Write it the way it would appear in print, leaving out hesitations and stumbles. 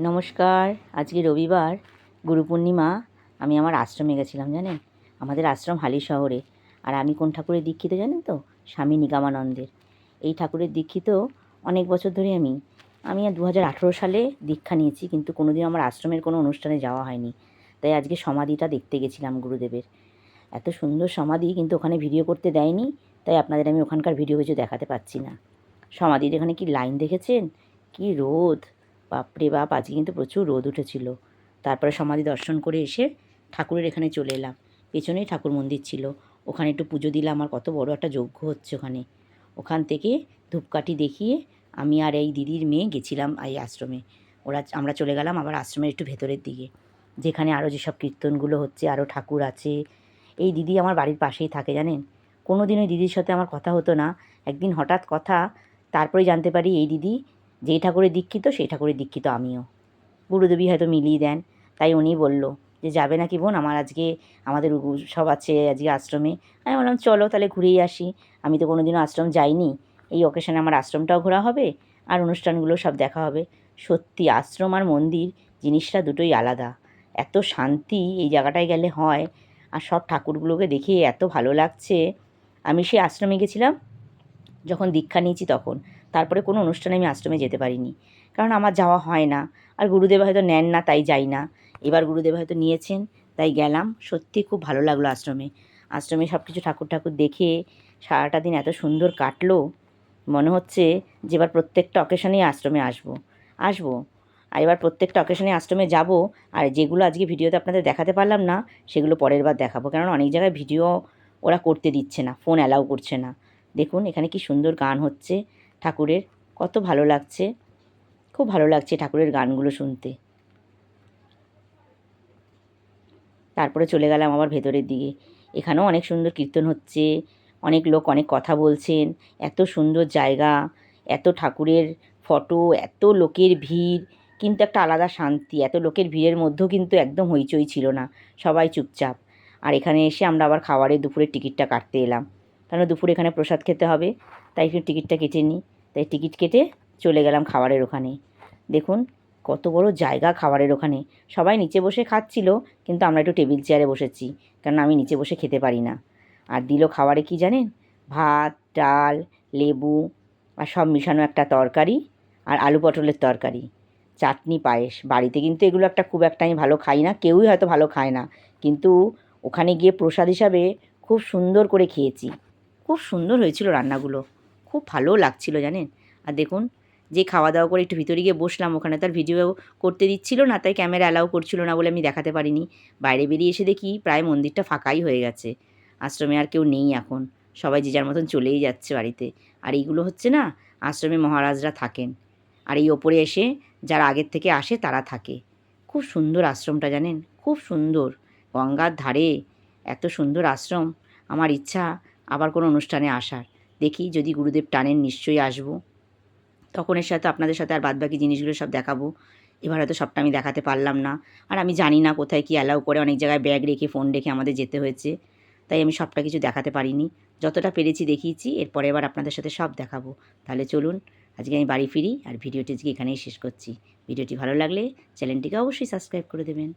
নমস্কার। আজকে রবিবার, গুরু পূর্ণিমা। আমি আমার আশ্রমে গেছিলাম জানেন। আমাদের আশ্রম হালি শহরে। আর আমি কোন ঠাকুরের দীক্ষিত জানেন তো? স্বামী নিগমানন্দের। এই ঠাকুরের দীক্ষিত অনেক বছর ধরে আমি 2018 সালে দীক্ষা নিয়েছি, কিন্তু কোনোদিন আমার আশ্রমের কোনো অনুষ্ঠানে যাওয়া হয়নি। তাই আজকে সমাধিটা দেখতে গেছিলাম গুরুদেবের। এত সুন্দর সমাধি, কিন্তু ওখানে ভিডিও করতে দেয়নি, তাই আপনাদের আমি ওখানকার ভিডিও কিছু দেখাতে পাচ্ছি না। সমাধির এখানে কি লাইন দেখেছেন? কি রোদ! বাপরে বাপ! আজকে কিন্তু প্রচুর রোদ উঠেছিল। তারপরে সমাধি দর্শন করে এসে ঠাকুরের এখানে চলে এলাম। পেছনেই ঠাকুর মন্দির ছিল, ওখানে একটু পুজো দিলাম। আর কত বড় একটা যজ্ঞ হচ্ছে ওখানে। ওখান থেকে ধূপকাঠি দেখিয়ে আমি আর এই দিদির মেয়ে গেছিলাম এই আশ্রমে। আমরা চলে গেলাম আবার আশ্রমের একটু ভেতরের দিকে, যেখানে আরও যেসব কীর্তনগুলো হচ্ছে, আরও ঠাকুর আছে। এই দিদি আমার বাড়ির পাশেই থাকে জানেন। কোনো দিন ওই দিদির সাথে আমার কথা হতো না। একদিন হঠাৎ কথা, তারপরেই জানতে পারি এই দিদি যেই ঠাকুরের দীক্ষিত সেই ঠাকুরের দীক্ষিত আমিও। গুরুদেবী হয়তো মিলিয়ে দেন। তাই উনি বলল যে, যাবে নাকি বোন, আমার আজকে আমাদের উৎসব আছে আজকে আশ্রমে। আমি বললাম চলো তাহলে ঘুরেই আসি। আমি তো কোনো দিনও আশ্রম যাইনি। এই অকেশনে আমার আশ্রমটাও ঘোরা হবে, আর অনুষ্ঠানগুলো সব দেখা হবে। সত্যি আশ্রম আর মন্দির জিনিসটা দুটোই আলাদা। এত শান্তি এই জায়গাটায় গেলে হয়। আর সব ঠাকুরগুলোকে দেখে এত ভালো লাগছে। আমি সেই আশ্রমে গেছিলাম যখন দীক্ষা নিয়েছি তখন। তারপরে কোনো অনুষ্ঠানে আমি আশ্রমে যেতে পারিনি, কারণ আমার যাওয়া হয় না। আর গুরুদেব হয়তো নেন না, তাই যাই না। এবার গুরুদেব হয়তো নিয়েছেন, তাই গেলাম। সত্যি খুব ভালো লাগলো আশ্রমে। আশ্রমে সব কিছু ঠাকুর ঠাকুর দেখে সারাটা দিন এত সুন্দর কাটলো। মনে হচ্ছে যে এবার প্রত্যেকটা অকেশনেই আশ্রমে আসবো। আর এবার প্রত্যেকটা অকেশনে আশ্রমে যাব। আর যেগুলো আজকে ভিডিওতে আপনাদের দেখাতে পারলাম না, সেগুলো পরের বার দেখাবো। কারণ অনেক জায়গায় ভিডিও ওরা করতে দিচ্ছে না, ফোন অ্যালাউ করছে না। দেখুন এখানে কি সুন্দর গান হচ্ছে ঠাকুরের, কত ভালো লাগছে। খুব ভালো লাগছে ঠাকুরের গানগুলো শুনতে। তারপরে চলে গেলাম আবার ভেতরের দিকে। এখানেও অনেক সুন্দর কীর্তন হচ্ছে, অনেক লোক অনেক কথা বলছেন। এত সুন্দর জায়গা, এত ঠাকুরের ফটো, এত লোকের ভিড়, কিন্তু একটা আলাদা শান্তি। এত লোকের ভিড়ের মধ্যেও কিন্তু একদম হইচই ছিল না, সবাই চুপচাপ। আর এখানে এসে আমরা আবার খাবারের দুপুরের টিকিটটা কাটতে এলাম, কারণ দুপুরে এখানে প্রসাদ খেতে হবে। তাই একটু টিকিটটা কেটে নিই। তাই টিকিট কেটে চলে গেলাম খাবারের ওখানে। দেখুন কত বড় জায়গা খাবারের ওখানে। সবাই নিচে বসে খাচ্ছিল, কিন্তু আমরা একটু টেবিল চেয়ারে বসেছি, কারণ আমি নিচে বসে খেতে পারি না। আর দিল খাবারে কি জানেন? ভাত, ডাল, লেবু আর সব মিশানো একটা তরকারি, আর আলু পটলের তরকারি, চাটনি, পায়েস। বাড়িতে কিন্তু এগুলো খুব একটা আমি ভালো খাই না, কেউই হয়তো ভালো খায় না। কিন্তু ওখানে গিয়ে প্রসাদ হিসাবে খুব সুন্দর করে খেয়েছি। খুব সুন্দর হয়েছিল রান্নাগুলো, খুব ভালো লাগছিল জানেন। আর দেখুন, যে খাওয়া দাওয়া করে একটু ভিতরে গিয়ে বসলাম, ওখানে তার ভিডিও করতে দিচ্ছিল না, তাই ক্যামেরা অ্যালাউ করছিল না বলে আমি দেখাতে পারিনি। বাইরে বেরিয়ে এসে দেখি প্রায় মন্দিরটা ফাঁকাই হয়ে গেছে। আশ্রমে আর কেউ নেই এখন, সবাই যে যার মতন চলেই যাচ্ছে বাড়িতে। আর এইগুলো হচ্ছে না, আশ্রমে মহারাজরা থাকেন। আর এই ওপরে এসে যারা আগের থেকে আসে তারা থাকে। খুব সুন্দর আশ্রমটা জানেন, খুব সুন্দর। গঙ্গার ধারে এত সুন্দর আশ্রম। আমার ইচ্ছা আবার কোনো অনুষ্ঠানে আসার। দেখি যদি গুরুদেব টানেন নিশ্চয়ই আসবো। তখন এর সাথে আপনাদের সাথে আর বাদবাকি জিনিসগুলো সব দেখাবো। এবার হয়তো সবটা আমি দেখাতে পারলাম না। আর আমি জানি না কোথায় কী অ্যালাউ করে, অনেক জায়গায় ব্যাগ রেখে ফোন রেখে আমাদের যেতে হয়েছে। তাই আমি সবটা কিছু দেখাতে পারিনি। যতটা পেরেছি দেখিয়েছি, এরপরে এবার আপনাদের সাথে সব দেখাবো। তাহলে চলুন আজকে আমি বাড়ি ফিরি, আর ভিডিওটি আজকে এখানেই শেষ করছি। ভিডিওটি ভালো লাগলে চ্যানেলটিকে অবশ্যই সাবস্ক্রাইব করে দেবেন।